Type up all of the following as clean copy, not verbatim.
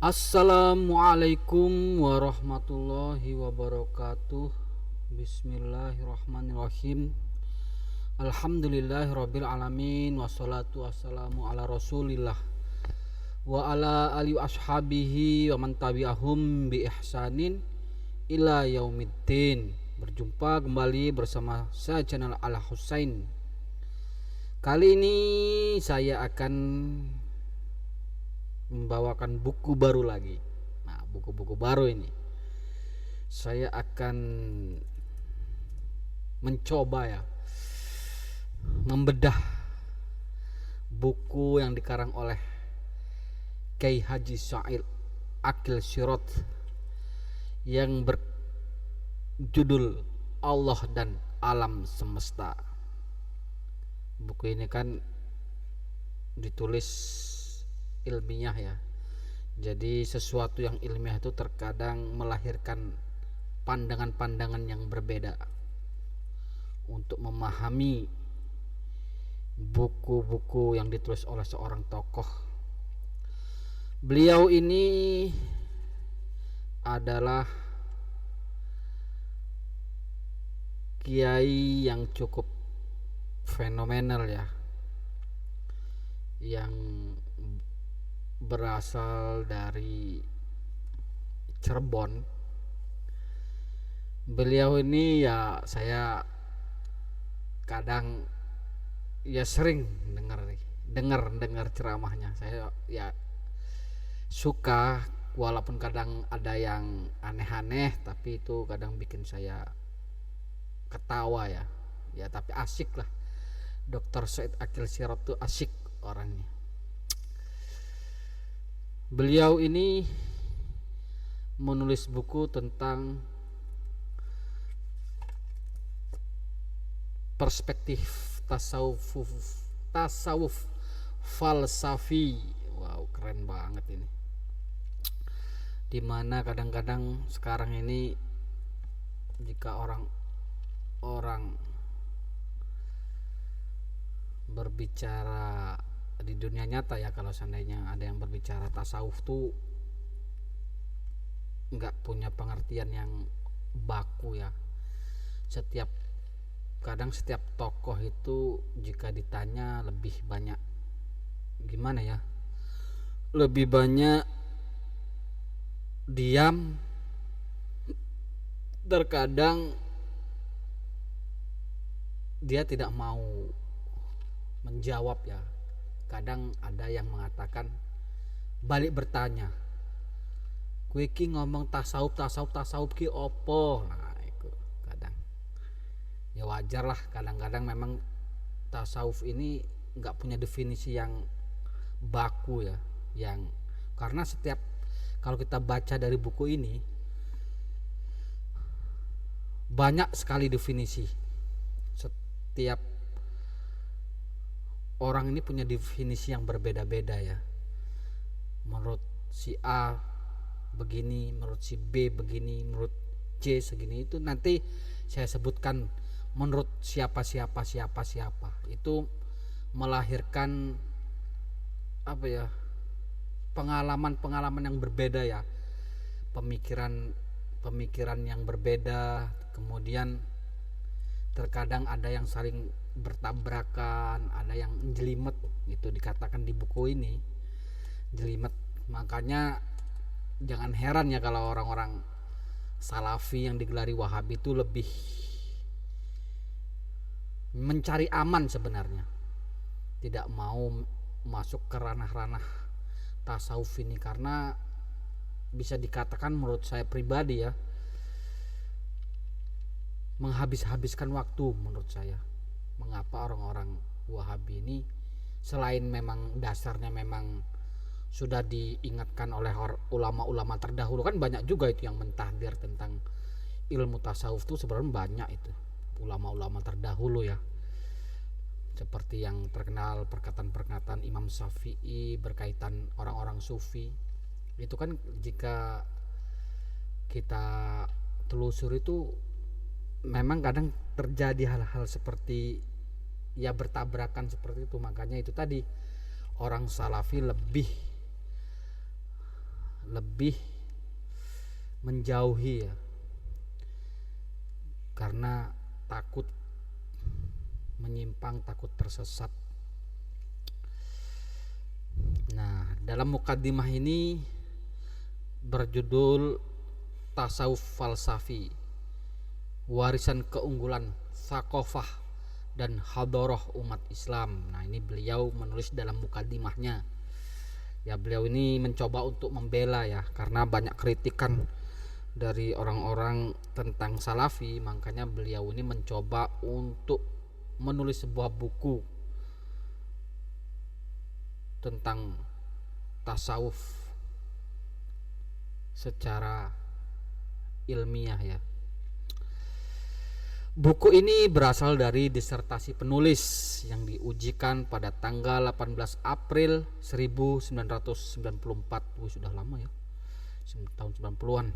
Assalamualaikum warahmatullahi wabarakatuh. Bismillahirrahmanirrahim. Alhamdulillahirabbil alamin wassalatu wassalamu ala Rasulillah wa ala alihi ashabihi wa man tabi'ahum bi ihsanin ila yaumiddin. Berjumpa kembali bersama saya channel Al Husain. Kali ini saya akan membawakan buku baru lagi. Nah, buku-buku baru ini saya akan mencoba ya membedah buku yang dikarang oleh Kiai Haji Sa'id Akil Sirot yang berjudul Allah dan Alam Semesta. Buku ini kan ditulis ilmiah ya. Jadi sesuatu yang ilmiah itu terkadang melahirkan pandangan-pandangan yang berbeda. Untuk memahami buku-buku yang ditulis oleh seorang tokoh, beliau ini adalah kiai yang cukup fenomenal ya, yang berasal dari Cirebon. Beliau ini ya saya kadang ya sering dengar ceramahnya. Saya ya suka, walaupun kadang ada yang aneh-aneh, tapi itu kadang bikin saya ketawa ya. Ya tapi asik lah. Dr. Sa'id Akil Sirot tuh asik orangnya. Beliau ini menulis buku tentang perspektif tasawuf falsafi. Wow, keren banget ini. Dimana kadang-kadang sekarang ini jika orang berbicara di dunia nyata ya, kalau seandainya ada yang berbicara tasawuf tuh nggak punya pengertian yang baku ya. Setiap tokoh itu jika ditanya lebih banyak gimana ya, lebih banyak diam, terkadang dia tidak mau menjawab ya. Kadang ada yang mengatakan balik bertanya, kowe iki ngomong tasawuf ki opo. Nah itu kadang ya wajar lah, kadang-kadang memang tasawuf ini nggak punya definisi yang baku ya, yang karena kalau kita baca dari buku ini banyak sekali definisi. Setiap orang ini punya definisi yang berbeda-beda ya. Menurut si A begini, menurut si B begini, menurut C segini. Itu nanti saya sebutkan menurut siapa. Itu melahirkan apa ya, pengalaman yang berbeda ya, pemikiran yang berbeda. Kemudian terkadang ada yang saling bertabrakan, ada yang jelimet, itu dikatakan di buku ini jelimet. Makanya jangan heran ya kalau orang-orang salafi yang digelari wahabi itu lebih mencari aman sebenarnya, tidak mau masuk ke ranah-ranah tasawuf ini, karena bisa dikatakan menurut saya pribadi ya, menghabiskan waktu menurut saya. Mengapa orang-orang Wahabi ini, selain memang dasarnya memang sudah diingatkan oleh ulama-ulama terdahulu, kan banyak juga itu yang mentahdir tentang ilmu tasawuf tuh, sebenarnya banyak itu ulama-ulama terdahulu ya, seperti yang terkenal perkataan Imam Syafi'i berkaitan orang-orang sufi. Itu kan jika kita telusuri itu memang kadang terjadi hal-hal seperti ya bertabrakan seperti itu. Makanya itu tadi, orang salafi lebih menjauhi ya, karena takut menyimpang, takut tersesat. Nah, dalam mukaddimah ini berjudul Tasawuf Falsafi, Warisan Keunggulan Thaqafah dan Hadharah Umat Islam. Nah, ini beliau menulis dalam mukaddimahnya. Ya, beliau ini mencoba untuk membela ya, karena banyak kritikan dari orang-orang tentang Salafi, makanya beliau ini mencoba untuk menulis sebuah buku tentang tasawuf secara ilmiah ya. Buku ini berasal dari disertasi penulis yang diujikan pada tanggal 18 April 1994. Sudah lama ya, tahun 90-an,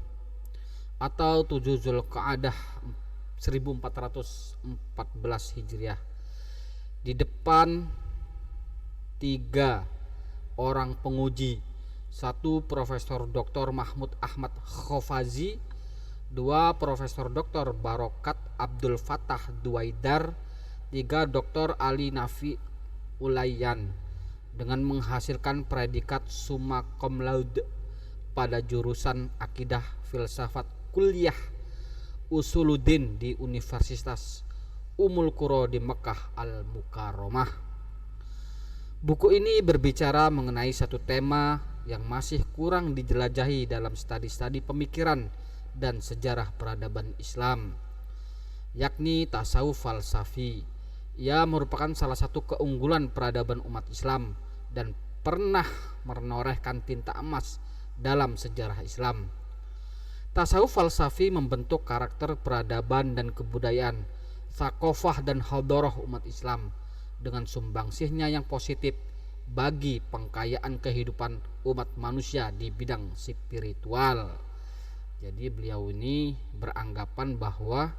atau 7 Zulqa'dah 1414 Hijriah. Di depan 3 orang penguji, 1 Profesor Dr. Mahmud Ahmad Khofazi, 2 Profesor Dr. Barokat Abdul Fattah Duwaidar, 3 Dr. Ali Nafi Ulayyan, dengan menghasilkan predikat summa cum laude pada jurusan Akidah Filsafat Kuliah Usuluddin di Universitas Ummul Qura di Mekkah Al-Mukarramah. Buku ini berbicara mengenai satu tema yang masih kurang dijelajahi dalam studi-studi pemikiran dan sejarah peradaban Islam, yakni tasawuf falsafi. Ia merupakan salah satu keunggulan peradaban umat Islam dan pernah menorehkan tinta emas dalam sejarah Islam. Tasawuf falsafi membentuk karakter peradaban dan kebudayaan, thaqafah dan hadharah umat Islam dengan sumbangsihnya yang positif bagi pengkayaan kehidupan umat manusia di bidang spiritual. Jadi beliau ini beranggapan bahwa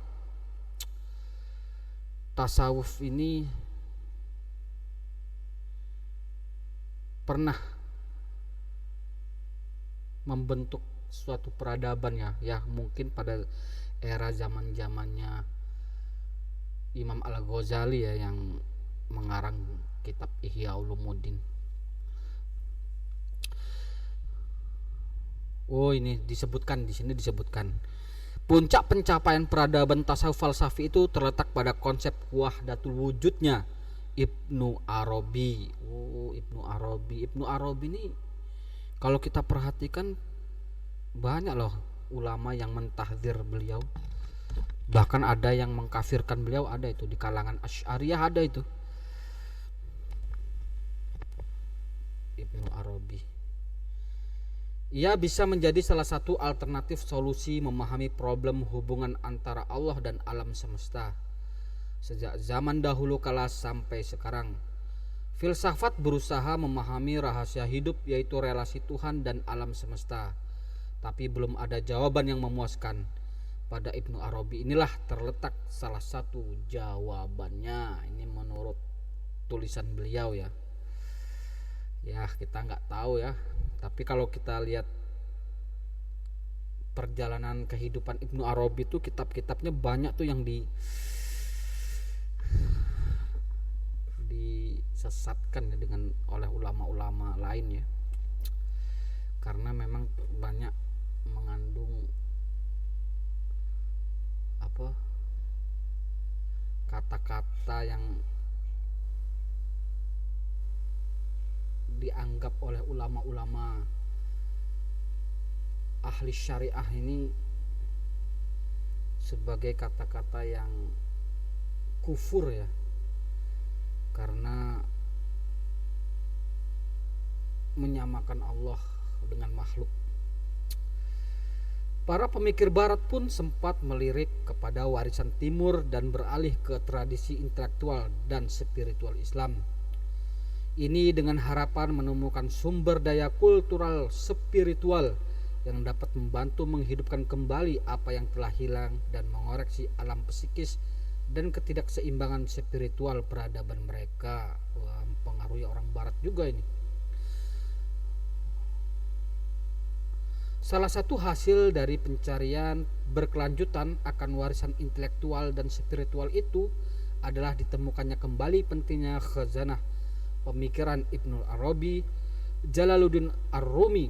tasawuf ini pernah membentuk suatu peradaban ya mungkin pada era zaman-zamannya Imam Al-Ghazali ya, yang mengarang kitab Ihya Ulumuddin. Ini disebutkan di sini, puncak pencapaian peradaban tasawuf falsafi itu terletak pada konsep wahdatul wujudnya Ibnu Arabi. Ibnu Arabi ini kalau kita perhatikan banyak loh ulama yang mentahdzir beliau, bahkan ada yang mengkafirkan beliau, ada itu di kalangan Asy'ariyah, ada itu Ibnu Arabi. Ia bisa menjadi salah satu alternatif solusi memahami problem hubungan antara Allah dan alam semesta sejak zaman dahulu kala sampai sekarang. Filsafat berusaha memahami rahasia hidup, yaitu relasi Tuhan dan alam semesta, tapi belum ada jawaban yang memuaskan. Pada Ibnu Arabi inilah terletak salah satu jawabannya. Ini menurut tulisan beliau ya. Ya, kita nggak tahu ya. Tapi kalau kita lihat perjalanan kehidupan Ibnu Arabi itu, kitab-kitabnya banyak tuh yang disesatkan ya dengan oleh ulama-ulama lain ya. Karena memang banyak mengandung kata-kata yang dianggap oleh ulama-ulama ahli syariah ini sebagai kata-kata yang kufur ya, karena menyamakan Allah dengan makhluk. Para pemikir barat pun sempat melirik kepada warisan timur dan beralih ke tradisi intelektual dan spiritual Islam. Ini dengan harapan menemukan sumber daya kultural spiritual yang dapat membantu menghidupkan kembali apa yang telah hilang dan mengoreksi alam psikis dan ketidakseimbangan spiritual peradaban mereka. Wah, mempengaruhi orang barat juga ini. Salah satu hasil dari pencarian berkelanjutan akan warisan intelektual dan spiritual itu adalah ditemukannya kembali pentingnya khazanah pemikiran Ibnu Arabi, Jalaluddin Ar-Rumi,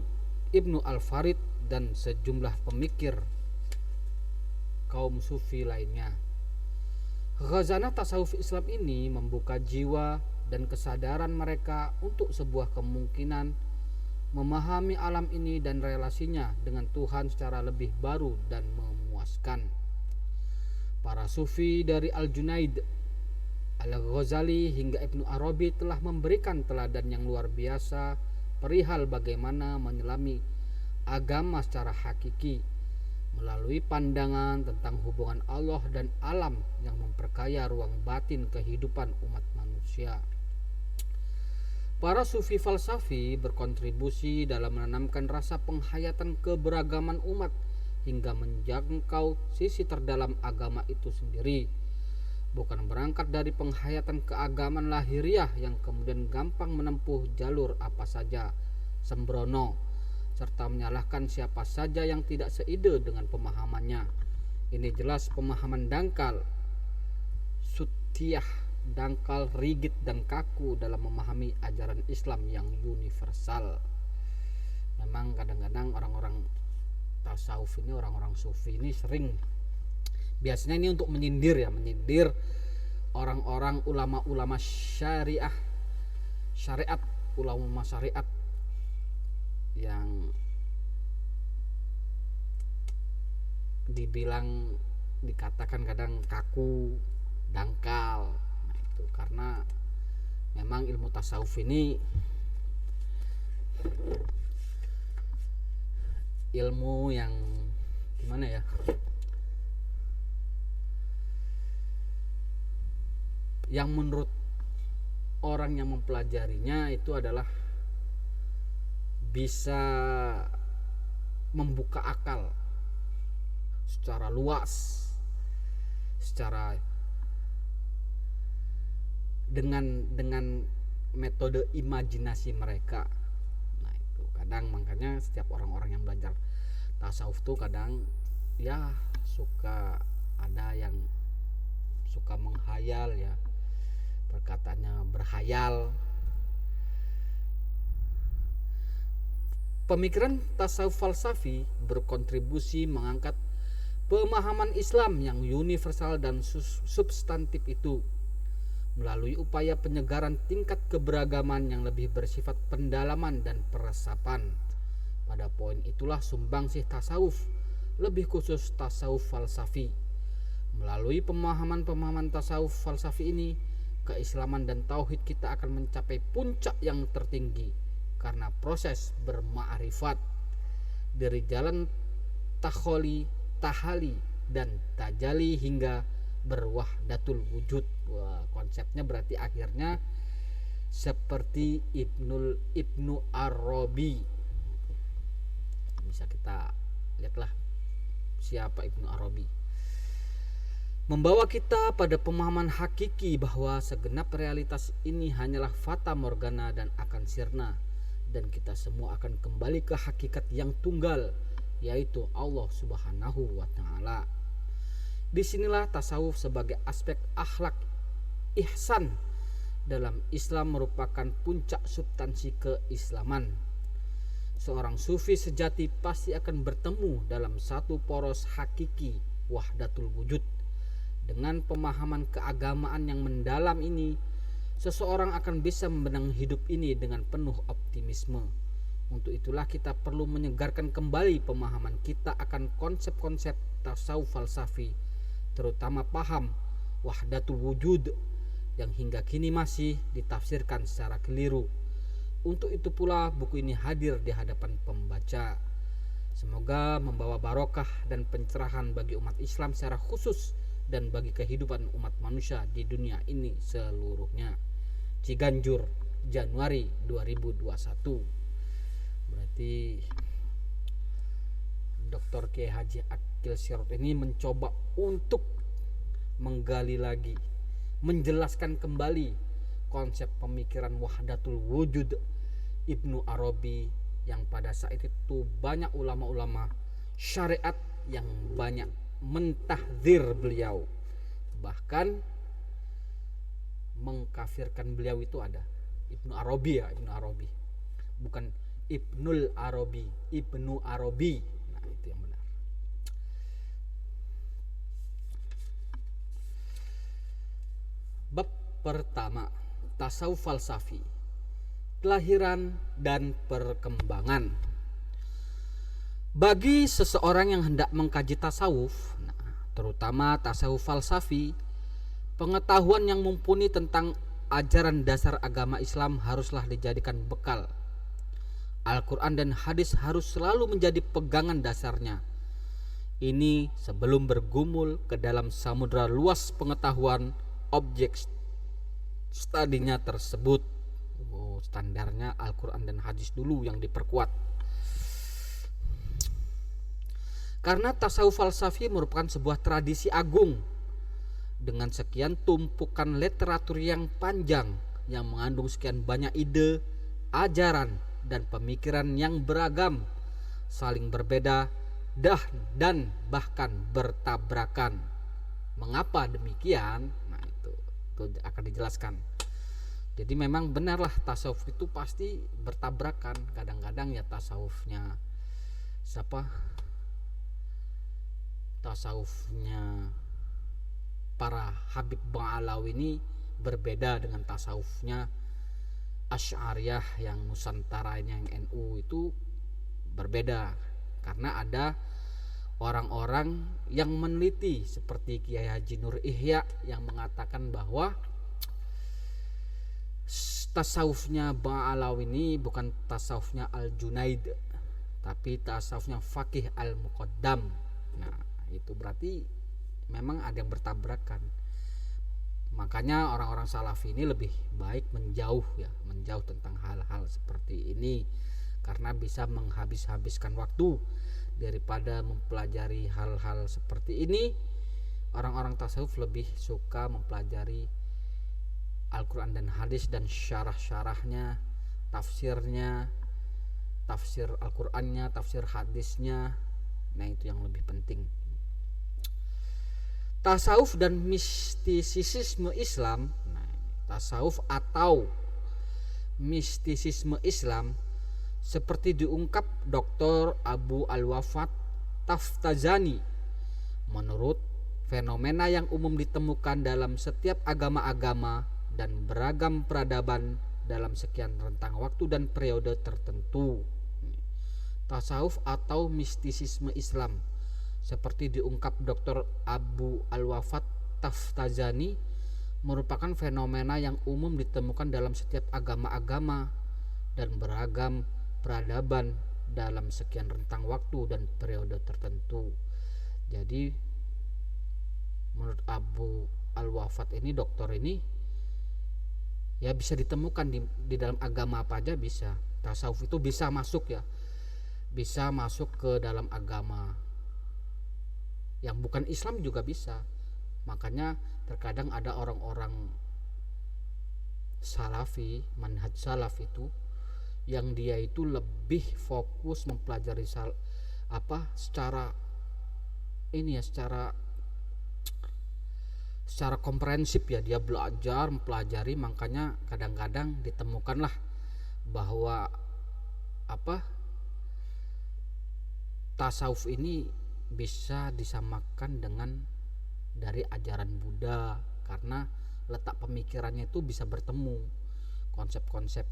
Ibnu Al-Farid, dan sejumlah pemikir kaum sufi lainnya. Khazanah tasawuf Islam ini membuka jiwa dan kesadaran mereka untuk sebuah kemungkinan memahami alam ini dan relasinya dengan Tuhan secara lebih baru dan memuaskan. Para sufi dari Al-Junaid, Al-Ghazali hingga Ibnu Arabi telah memberikan teladan yang luar biasa perihal bagaimana menyelami agama secara hakiki melalui pandangan tentang hubungan Allah dan alam yang memperkaya ruang batin kehidupan umat manusia. Para sufi falsafi berkontribusi dalam menanamkan rasa penghayatan keberagaman umat hingga menjangkau sisi terdalam agama itu sendiri, bukan berangkat dari penghayatan keagamaan lahiriah yang kemudian gampang menempuh jalur apa saja sembrono serta menyalahkan siapa saja yang tidak seide dengan pemahamannya. Ini jelas pemahaman dangkal, sutiyah, dangkal, rigid, dan kaku dalam memahami ajaran Islam yang universal. Memang kadang-kadang orang-orang tasawuf ini, orang-orang sufi ini sering, biasanya ini untuk menyindir orang-orang ulama-ulama syariat, ulama syariat yang dikatakan kadang kaku, dangkal. Nah, itu karena memang ilmu tasawuf ini ilmu yang gimana ya? Yang menurut orang yang mempelajarinya itu adalah bisa membuka akal secara luas, secara dengan metode imajinasi mereka. Nah, itu kadang makanya setiap orang-orang yang belajar tasawuf tuh kadang ya suka ada yang suka menghayal ya, perkataannya berhayal. Pemikiran tasawuf falsafi berkontribusi mengangkat pemahaman Islam yang universal dan substantif itu melalui upaya penyegaran tingkat keberagaman yang lebih bersifat pendalaman dan peresapan. Pada poin itulah sumbangsih tasawuf, lebih khusus tasawuf falsafi. Melalui pemahaman-pemahaman tasawuf falsafi ini, keislaman dan tauhid kita akan mencapai puncak yang tertinggi karena proses berma'rifat dari jalan tahali dan tajali hingga berwahdatul wujud. Wah, konsepnya berarti akhirnya seperti Ibnu Arabi. Bisa kita lihatlah siapa Ibnu Arabi. Membawa kita pada pemahaman hakiki bahwa segenap realitas ini hanyalah fata morgana dan akan sirna, dan kita semua akan kembali ke hakikat yang tunggal, yaitu Allah Subhanahu wa Ta'ala. Disinilah tasawuf sebagai aspek akhlak ihsan dalam Islam merupakan puncak substansi keislaman. Seorang sufi sejati pasti akan bertemu dalam satu poros hakiki wahdatul wujud. Dengan pemahaman keagamaan yang mendalam ini, seseorang akan bisa memandang hidup ini dengan penuh optimisme. Untuk itulah kita perlu menyegarkan kembali pemahaman kita akan konsep-konsep tasawuf falsafi, terutama paham wahdatul wujud yang hingga kini masih ditafsirkan secara keliru. Untuk itu pula buku ini hadir di hadapan pembaca. Semoga membawa barokah dan pencerahan bagi umat Islam secara khusus dan bagi kehidupan umat manusia di dunia ini seluruhnya. Ciganjur, Januari 2021. Berarti Dr. Kiai Haji Akil Sirot ini mencoba untuk menggali lagi, menjelaskan kembali konsep pemikiran wahdatul wujud Ibnu Arabi yang pada saat itu banyak ulama-ulama syariat yang banyak mentahdzir beliau, bahkan mengkafirkan beliau itu ada. Ibnu Arabi ya, Ibnu Arabi, bukan Ibnul Arabi, Ibnu Arabi. Nah, itu yang benar. Bab pertama, tasawuf falsafi, kelahiran dan perkembangan. Bagi seseorang yang hendak mengkaji tasawuf, terutama tasawuf falsafi, pengetahuan yang mumpuni tentang ajaran dasar agama Islam haruslah dijadikan bekal. Al-Quran dan hadis harus selalu menjadi pegangan dasarnya. Ini sebelum bergumul ke dalam samudra luas pengetahuan objek studinya tersebut. Standarnya Al-Quran dan hadis dulu yang diperkuat. Karena tasawuf falsafi merupakan sebuah tradisi agung dengan sekian tumpukan literatur yang panjang yang mengandung sekian banyak ide, ajaran, dan pemikiran yang beragam, saling berbeda, dan bahkan bertabrakan. Mengapa demikian? Nah, itu akan dijelaskan. Jadi memang benarlah tasawuf itu pasti bertabrakan. Kadang-kadang ya tasawufnya para Habib Ba'alawi ini berbeda dengan tasawufnya Asy'ariyah yang Nusantara yang NU itu berbeda, karena ada orang-orang yang meneliti seperti Kiai Haji Nur Ihya yang mengatakan bahwa tasawufnya Ba'alawi ini bukan tasawufnya Al-Junaid, tapi tasawufnya Faqih Al-Muqaddam. Nah, itu berarti memang ada yang bertabrakan. Makanya orang-orang salafi ini lebih baik menjauh tentang hal-hal seperti ini, karena bisa menghabiskan waktu daripada mempelajari hal-hal seperti ini. Orang-orang tasawuf lebih suka mempelajari Al-Quran dan hadis dan syarah-syarahnya, tafsirnya, tafsir Al-Qurannya, tafsir hadisnya. Nah, itu yang lebih penting. Tasawuf dan mistisisme Islam. Nah, tasawuf atau mistisisme Islam seperti diungkap Dr. Abu Al-Wafat Taftazani, menurut fenomena yang umum ditemukan dalam setiap agama-agama dan beragam peradaban dalam sekian rentang waktu dan periode tertentu. Tasawuf atau mistisisme Islam seperti diungkap Dr. Abu Al-Wafat Taftazani merupakan fenomena yang umum ditemukan dalam setiap agama-agama dan beragam peradaban dalam sekian rentang waktu dan periode tertentu. Jadi menurut Abu Al-Wafat ini, dokter ini, ya bisa ditemukan di dalam agama apa aja bisa. Tasawuf itu bisa masuk bisa masuk ke dalam agama yang bukan Islam juga bisa. Makanya terkadang ada orang-orang salafi, manhaj salaf itu, yang dia itu lebih fokus mempelajari secara komprehensif dia belajar mempelajari. Makanya kadang-kadang ditemukanlah bahwa tasawuf ini bisa disamakan dengan dari ajaran Buddha, karena letak pemikirannya itu bisa bertemu, konsep-konsep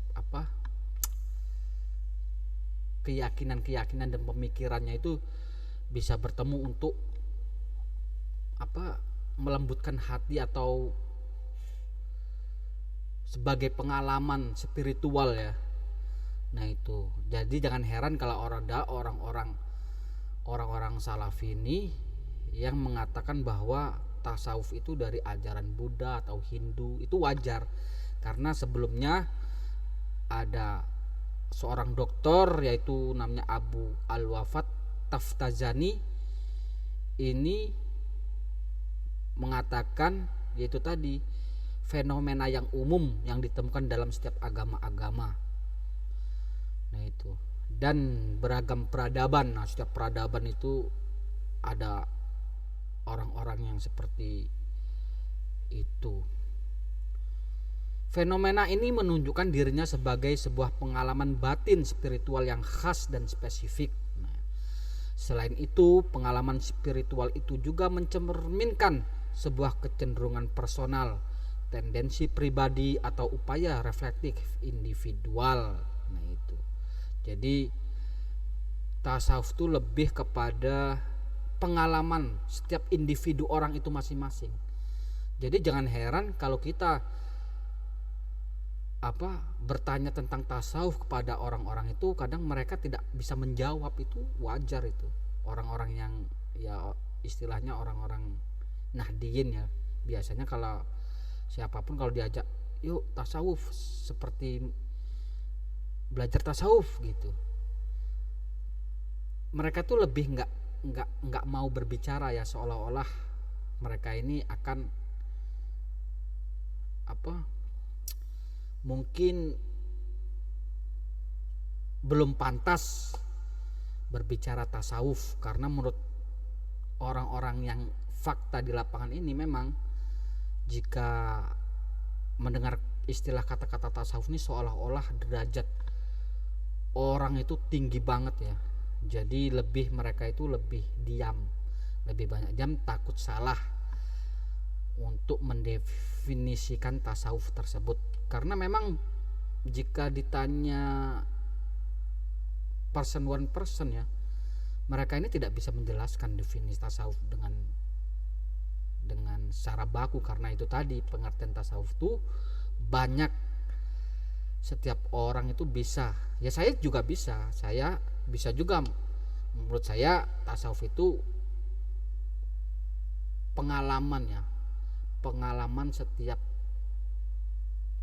keyakinan-keyakinan dan pemikirannya itu bisa bertemu untuk melembutkan hati atau sebagai pengalaman spiritual ya. Nah itu, jadi jangan heran kalau orang-orang salafi ini yang mengatakan bahwa tasawuf itu dari ajaran Buddha atau Hindu. Itu wajar, karena sebelumnya ada seorang dokter yaitu namanya Abu Al-Wafat Taftazani ini mengatakan yaitu tadi fenomena yang umum yang ditemukan dalam setiap agama-agama. Nah itu, dan beragam peradaban. Nah, setiap peradaban itu ada orang-orang yang seperti itu. Fenomena ini menunjukkan dirinya sebagai sebuah pengalaman batin spiritual yang khas dan spesifik. Nah, selain itu, pengalaman spiritual itu juga mencerminkan sebuah kecenderungan personal, tendensi pribadi atau upaya reflektif individual. Nah, itu. Jadi tasawuf itu lebih kepada pengalaman setiap individu orang itu masing-masing. Jadi jangan heran kalau kita bertanya tentang tasawuf kepada orang-orang itu, kadang mereka tidak bisa menjawab. Itu wajar. Itu orang-orang yang ya istilahnya orang-orang nahdiyin ya, biasanya kalau siapapun kalau diajak yuk tasawuf, seperti belajar tasawuf gitu, mereka tuh lebih nggak mau berbicara ya, seolah-olah mereka ini akan mungkin belum pantas berbicara tasawuf, karena menurut orang-orang yang fakta di lapangan ini memang jika mendengar istilah kata-kata tasawuf ini seolah-olah derajat orang itu tinggi banget ya. Jadi mereka itu lebih diam, lebih banyak diam, takut salah untuk mendefinisikan tasawuf tersebut. Karena memang jika ditanya person one person ya, mereka ini tidak bisa menjelaskan definisi tasawuf dengan secara baku, karena itu tadi pengertian tasawuf itu banyak, setiap orang itu bisa. Ya saya juga bisa, saya bisa juga. Menurut saya tasawuf itu pengalaman ya, pengalaman setiap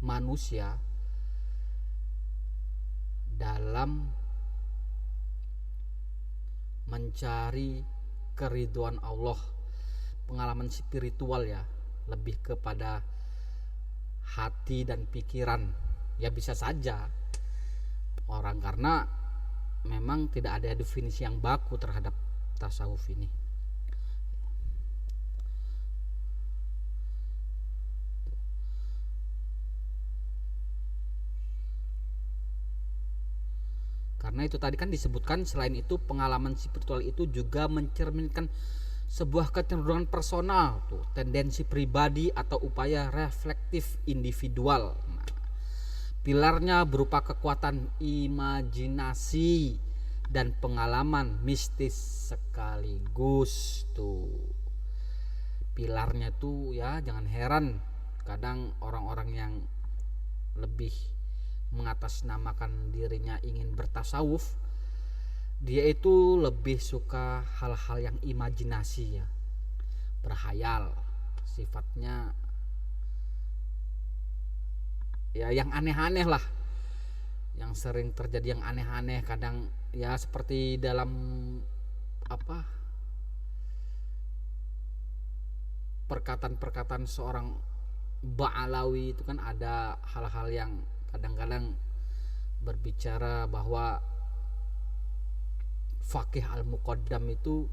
manusia dalam mencari keridhaan Allah, pengalaman spiritual ya, lebih kepada hati dan pikiran. Ya bisa saja orang, karena memang tidak ada definisi yang baku terhadap tasawuf ini. Karena itu tadi kan disebutkan, selain itu pengalaman spiritual itu juga mencerminkan sebuah kecenderungan personal, tuh, tendensi pribadi atau upaya reflektif individual. Nah, pilarnya berupa kekuatan imajinasi dan pengalaman mistis sekaligus. Tuh pilarnya tuh ya, jangan heran kadang orang-orang yang lebih mengatasnamakan dirinya ingin bertasawuf, dia itu lebih suka hal-hal yang imajinasi ya, berhayal, sifatnya ya yang aneh-aneh lah, yang sering terjadi yang aneh-aneh. Kadang ya seperti dalam perkataan-perkataan seorang Ba'alawi itu kan ada hal-hal yang kadang-kadang berbicara bahwa Faqih Al-Muqaddam itu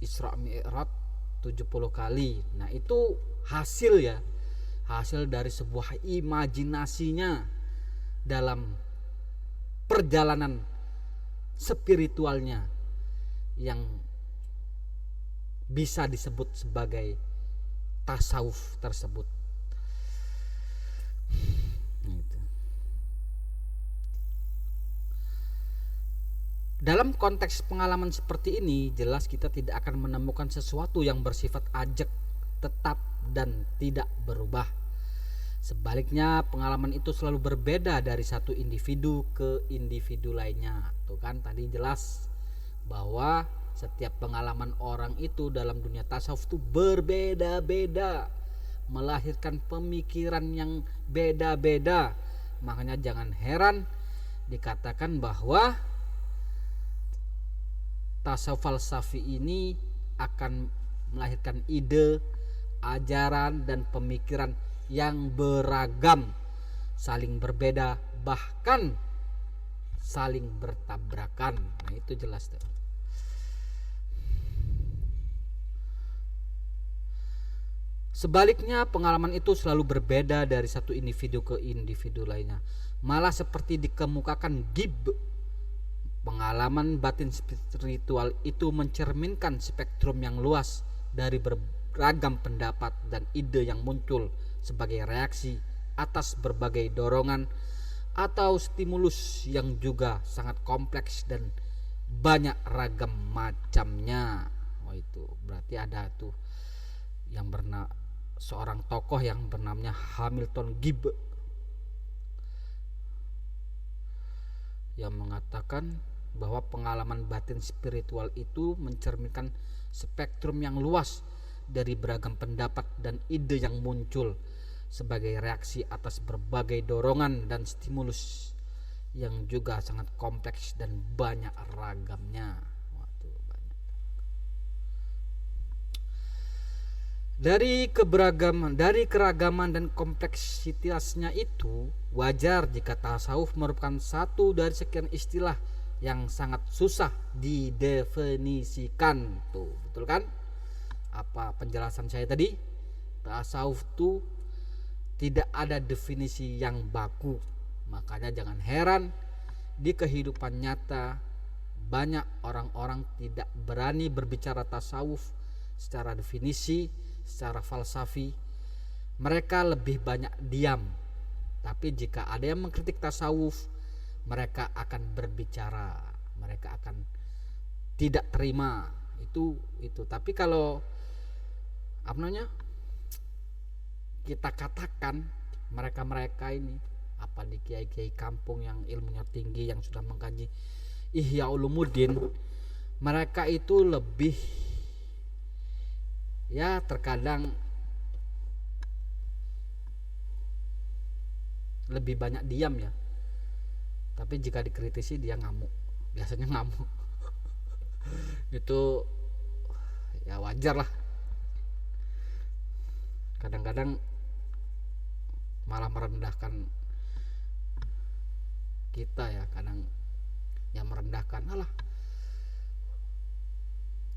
Isra Mi'raj 70 kali. Nah itu hasil dari sebuah imajinasinya dalam perjalanan spiritualnya yang bisa disebut sebagai tasawuf tersebut. Dalam konteks pengalaman seperti ini, jelas kita tidak akan menemukan sesuatu yang bersifat ajak, tetap, dan tidak berubah. Sebaliknya, pengalaman itu selalu berbeda dari satu individu ke individu lainnya. Tuh kan tadi jelas bahwa setiap pengalaman orang itu dalam dunia tasawuf itu berbeda-beda, melahirkan pemikiran yang beda-beda. Makanya jangan heran dikatakan bahwa tasawuf falsafi ini akan melahirkan ide, ajaran, dan pemikiran yang beragam, saling berbeda, bahkan saling bertabrakan. Nah itu jelas tuh. Sebaliknya, pengalaman itu selalu berbeda dari satu individu ke individu lainnya. Malah seperti dikemukakan Gibb, pengalaman batin spiritual itu mencerminkan spektrum yang luas dari beragam pendapat dan ide yang muncul sebagai reaksi atas berbagai dorongan atau stimulus yang juga sangat kompleks dan banyak ragam macamnya. Oh itu berarti ada tuh yang seorang tokoh yang bernamanya Hamilton Gibb yang mengatakan bahwa pengalaman batin spiritual itu mencerminkan spektrum yang luas dari beragam pendapat dan ide yang muncul sebagai reaksi atas berbagai dorongan dan stimulus yang juga sangat kompleks dan banyak ragamnya. Dari keragaman dan kompleksitasnya itu, wajar jika tasawuf merupakan satu dari sekian istilah yang sangat susah didefinisikan. Tuh, betul kan? Apa penjelasan saya tadi? Tasawuf itu tidak ada definisi yang baku. Makanya jangan heran di kehidupan nyata banyak orang-orang tidak berani berbicara tasawuf secara definisi, secara falsafi. Mereka lebih banyak diam. Tapi jika ada yang mengkritik tasawuf, mereka akan berbicara, mereka akan tidak terima itu. Tapi kalau kita katakan mereka ini apa di kiai-kiai kampung yang ilmunya tinggi, yang sudah mengkaji Ihya Ulumuddin, mereka itu lebih terkadang lebih banyak diam ya. Tapi jika dikritisi dia ngamuk, biasanya ngamuk. Itu ya wajar lah. Kadang-kadang malah merendahkan kita ya, kadang yang merendahkan, alah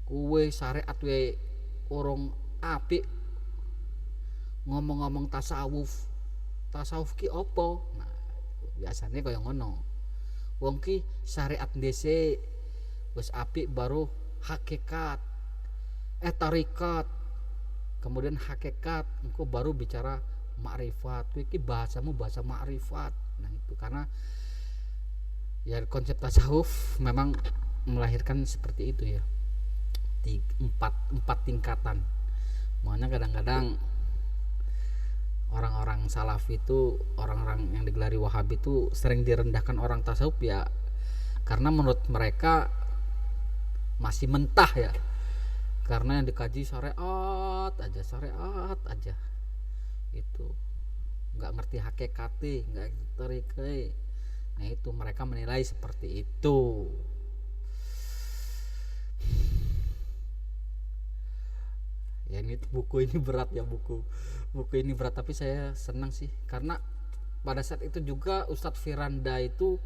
kuwe syariat we orang apik ngomong-ngomong tasawuf ki opo. Nah biasanya kaya ngono, wong ki syariat dhisik wis apik baru hakikat tarikat, kemudian hakikat engko baru bicara makrifat. Kuwi ki bahasamu bahasa makrifat. Nah itu karena ya konsep tasawuf memang melahirkan seperti itu ya, empat tingkatan. Makanya kadang-kadang orang-orang salafi itu, orang-orang yang digelari wahabi itu sering direndahkan orang tasawuf ya, karena menurut mereka masih mentah ya, karena yang dikaji syariat aja itu, nggak ngerti hakikatnya, nggak ngerti. Nah itu mereka menilai seperti itu. Ya ini buku ini berat ya, buku ini berat, tapi saya senang sih karena pada saat itu juga Ustadz Firanda itu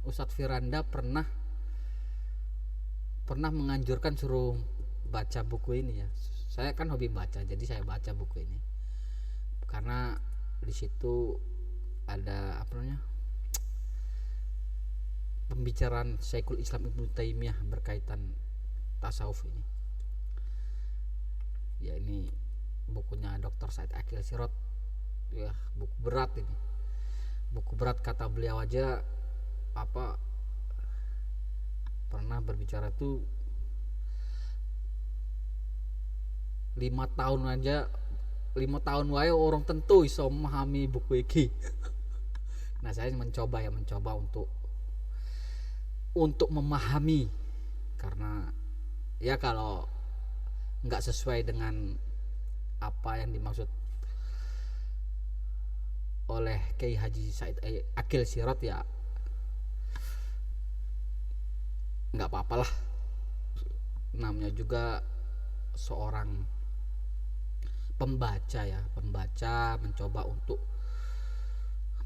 Ustadz Firanda pernah menganjurkan suruh baca buku ini ya. Saya kan hobi baca, jadi saya baca buku ini karena di situ ada pembicaraan Syekhul Islam Ibnu Taimiyah berkaitan tasawuf ini. Ya ini bukunya Dr. Said Akil Sirot ya, buku berat ini, buku berat kata beliau aja pernah berbicara tuh 5 tahun wae orang tentu iso memahami buku iki. Nah saya mencoba untuk memahami, karena ya kalau nggak sesuai dengan apa yang dimaksud oleh Kiai Haji Said Akil Sirot ya nggak apa-apa lah, namanya juga seorang pembaca mencoba untuk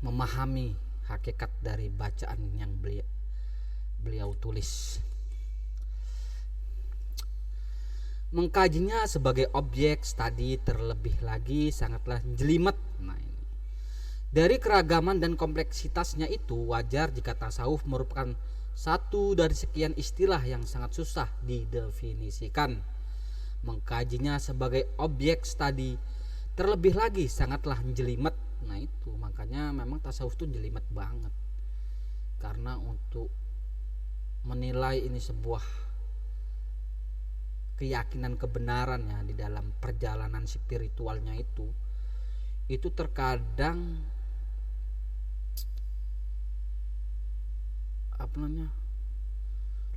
memahami hakikat dari bacaan yang beliau tulis. Mengkajinya sebagai objek studi terlebih lagi sangatlah jelimet. Nah, ini. Dari keragaman dan kompleksitasnya itu wajar jika tasawuf merupakan satu dari sekian istilah yang sangat susah didefinisikan. Mengkajinya sebagai objek studi terlebih lagi sangatlah jelimet. Nah itu makanya memang tasawuf itu jelimet banget, karena untuk menilai ini sebuah keyakinan kebenaran ya di dalam perjalanan spiritualnya itu terkadang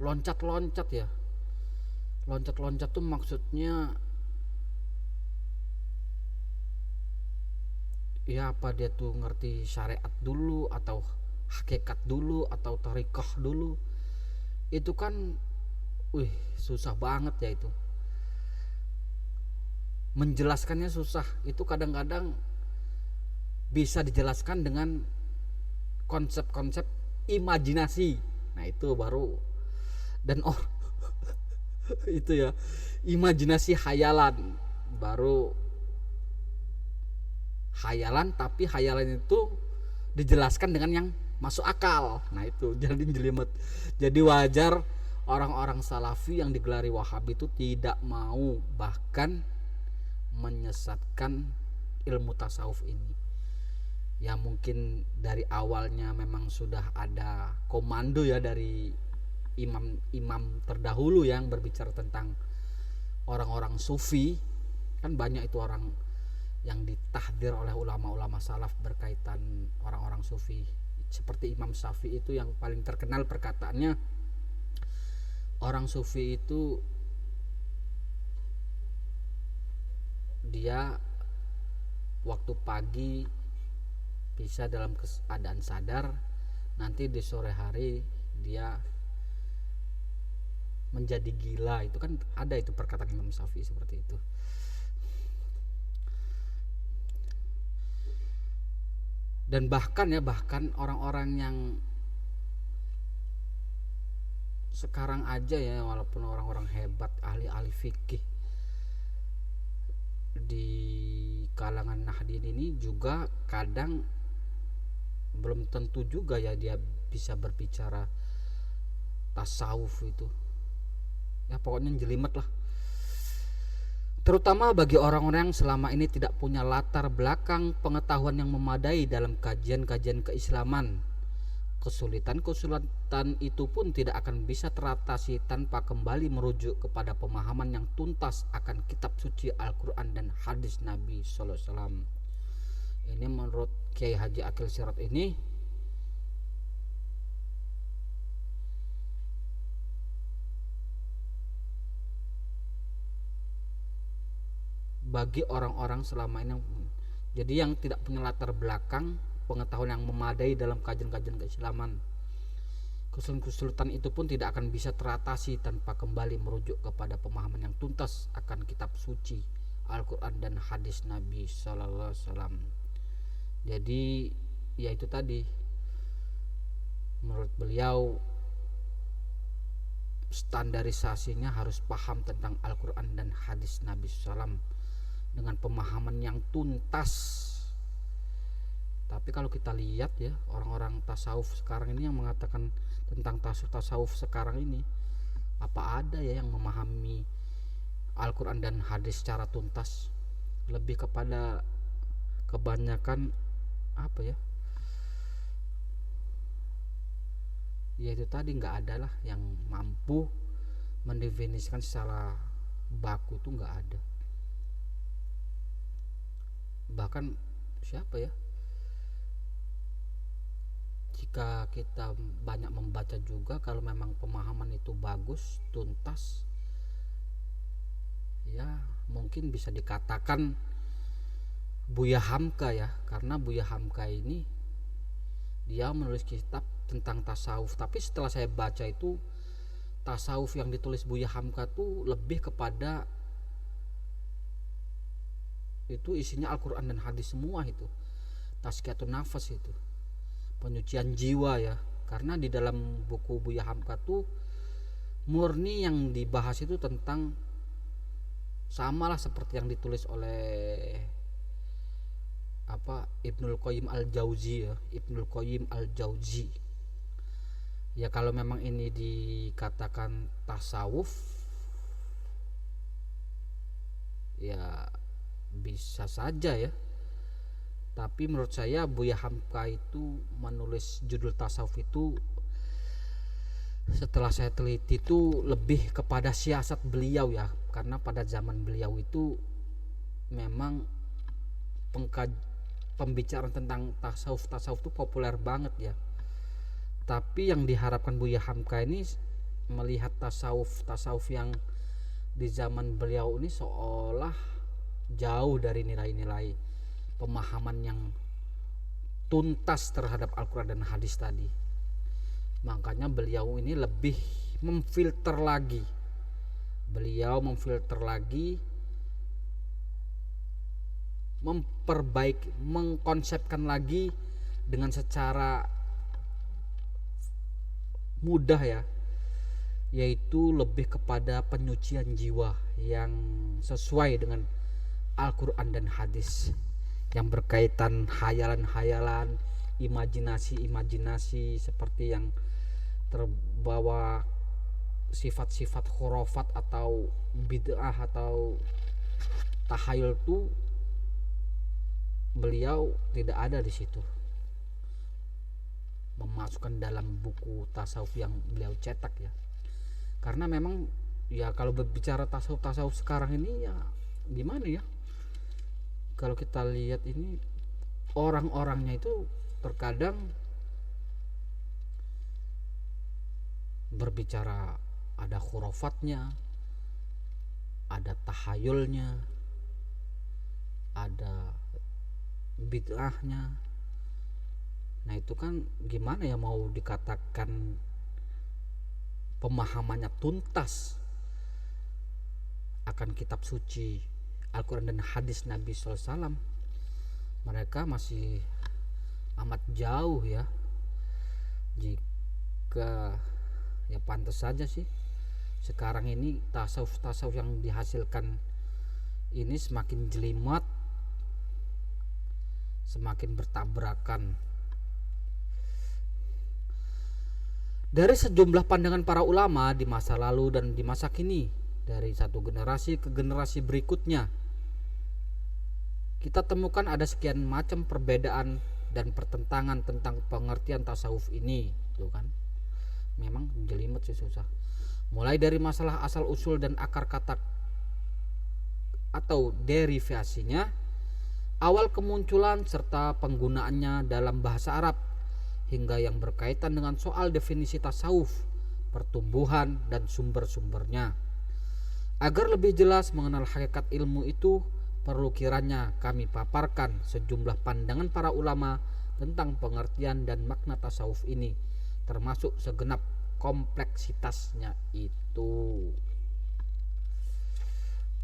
loncat-loncat ya. Loncat-loncat tuh maksudnya ya apa dia tuh ngerti syariat dulu atau hakikat dulu atau tarikah dulu. Itu kan susah banget ya itu. Menjelaskannya susah. Itu kadang-kadang bisa dijelaskan dengan konsep-konsep imajinasi. Nah itu baru dan itu ya, imajinasi hayalan, baru hayalan tapi hayalan itu dijelaskan dengan yang masuk akal. Nah itu jadi jelimet. Jadi wajar orang-orang salafi yang digelari Wahabi itu tidak mau bahkan menyesatkan ilmu tasawuf ini. Ya mungkin dari awalnya memang sudah ada komando ya dari imam-imam terdahulu yang berbicara tentang orang-orang sufi. Kan banyak itu orang yang ditahdir oleh ulama-ulama salaf berkaitan orang-orang sufi. Seperti Imam Syafi'i itu yang paling terkenal perkataannya, orang sufi itu dia waktu pagi bisa dalam keadaan sadar, nanti di sore hari dia menjadi gila. Itu kan ada itu perkataan Imam Syafi'i seperti itu. Dan bahkan orang-orang yang sekarang aja ya, walaupun orang-orang hebat ahli-ahli fikih di kalangan Nahdien ini juga kadang belum tentu juga ya dia bisa berbicara tasawuf itu. Ya pokoknya jelimet lah. Terutama bagi orang-orang yang selama ini tidak punya latar belakang pengetahuan yang memadai dalam kajian-kajian keislaman. Kesulitan itu pun tidak akan bisa teratasi tanpa kembali merujuk kepada pemahaman yang tuntas akan kitab suci Al-Quran dan hadis Nabi Sallallahu Alaihi Wasallam. Ini menurut Kiai Haji Akil Sirot ini bagi orang-orang selama ini, jadi yang tidak punya latar belakang pengetahuan yang memadai dalam kajian-kajian keislaman, kesulitan itu pun tidak akan bisa teratasi tanpa kembali merujuk kepada pemahaman yang tuntas akan kitab suci Al-Quran dan hadis Nabi Sallallahu Alaihi Wasallam. Jadi ya itu tadi, menurut beliau standarisasinya harus paham tentang Al-Quran dan hadis Nabi SAW dengan pemahaman yang tuntas. Tapi kalau kita lihat ya, orang-orang tasawuf sekarang ini yang mengatakan tentang tasawuf sekarang ini, apa ada ya yang memahami Al-Quran dan hadis secara tuntas? Lebih kepada kebanyakan apa ya, ya itu tadi, nggak ada lah yang mampu mendefinisikan secara baku, itu nggak ada. Bahkan siapa ya, jika kita banyak membaca juga, kalau memang pemahaman itu bagus, tuntas, ya mungkin bisa dikatakan Buya Hamka ya, karena Buya Hamka ini dia menulis kitab tentang tasawuf. Tapi setelah saya baca itu, tasawuf yang ditulis Buya Hamka tuh lebih kepada itu isinya Al-Quran dan hadis semua, itu tazkiyatun nafas, itu penyucian jiwa ya, karena di dalam buku Buya Hamka tuh murni yang dibahas itu tentang samalah seperti yang ditulis oleh Ibnul Qayyim al-Jauzi ya, Ibnul Qayyim al-Jauzi. Ya kalau memang ini dikatakan tasawuf ya bisa saja ya. Tapi menurut saya Buya Hamka itu menulis judul tasawuf itu, setelah saya teliti itu lebih kepada siasat beliau ya, karena pada zaman beliau itu memang pembicaraan tentang tasawuf itu populer banget ya. Tapi yang diharapkan Buya Hamka ini melihat tasawuf yang di zaman beliau ini seolah jauh dari nilai-nilai pemahaman yang tuntas terhadap Al-Quran dan hadis tadi. Makanya beliau ini lebih memfilter lagi. Memperbaiki, mengkonsepkan lagi dengan secara mudah ya, yaitu lebih kepada penyucian jiwa yang sesuai dengan Al-Quran dan hadis, yang berkaitan hayalan-hayalan, imajinasi seperti yang terbawa sifat-sifat khurafat atau bid'ah atau tahayul itu beliau tidak ada di situ, memasukkan dalam buku tasawuf yang beliau cetak ya. Karena memang ya kalau berbicara tasawuf sekarang ini ya gimana ya, kalau kita lihat ini orang-orangnya itu terkadang berbicara ada khurafatnya, ada tahayulnya, ada bid'ahnya. Nah itu kan gimana ya mau dikatakan pemahamannya tuntas akan kitab suci Al-Quran dan hadis Nabi SAW. Mereka masih amat jauh ya. Jika ya pantas saja sih sekarang ini tasawuf yang dihasilkan ini semakin jelimet, semakin bertabrakan. Dari sejumlah pandangan para ulama di masa lalu dan di masa kini, dari satu generasi ke generasi berikutnya, kita temukan ada sekian macam perbedaan dan pertentangan tentang pengertian tasawuf ini, tuh kan. Memang jelimet sih, susah. Mulai dari masalah asal usul dan akar kata atau derivasinya, awal kemunculan serta penggunaannya dalam bahasa Arab, hingga yang berkaitan dengan soal definisi tasawuf, pertumbuhan dan sumber-sumbernya. Agar lebih jelas mengenal hakikat ilmu itu, perlu kiranya kami paparkan sejumlah pandangan para ulama tentang pengertian dan makna tasawuf ini, termasuk segenap kompleksitasnya itu.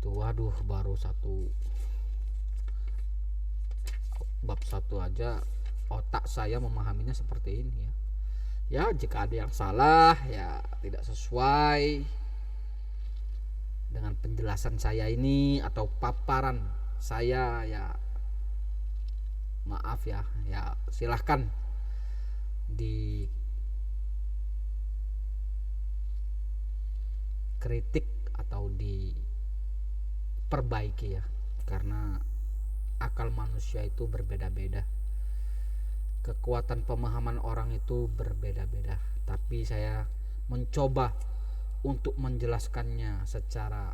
Tuh, waduh, baru bab satu aja otak saya memahaminya seperti ini ya. Ya jika ada yang salah ya tidak sesuai dengan penjelasan saya ini atau paparan saya ya maaf ya, ya silahkan dikritik atau diperbaiki ya, karena akal manusia itu berbeda-beda, kekuatan pemahaman orang itu berbeda-beda, tapi saya mencoba untuk menjelaskannya secara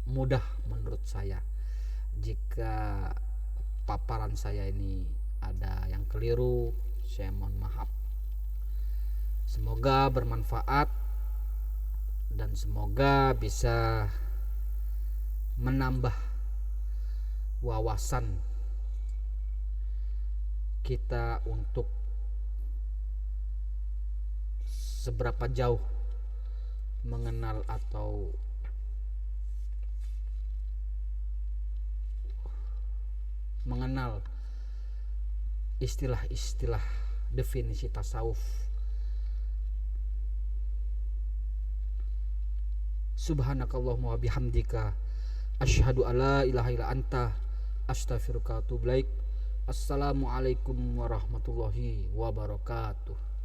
mudah menurut saya. Jika paparan saya ini ada yang keliru, saya mohon maaf. Semoga bermanfaat dan semoga bisa menambah wawasan kita untuk seberapa jauh mengenal atau istilah-istilah definisi tasawuf. Subhanakallahumma wa bihamdika asyhadu alla ilaha illa anta astaghfiruka wa atubu ilaik. Assalamualaikum warahmatullahi wabarakatuh.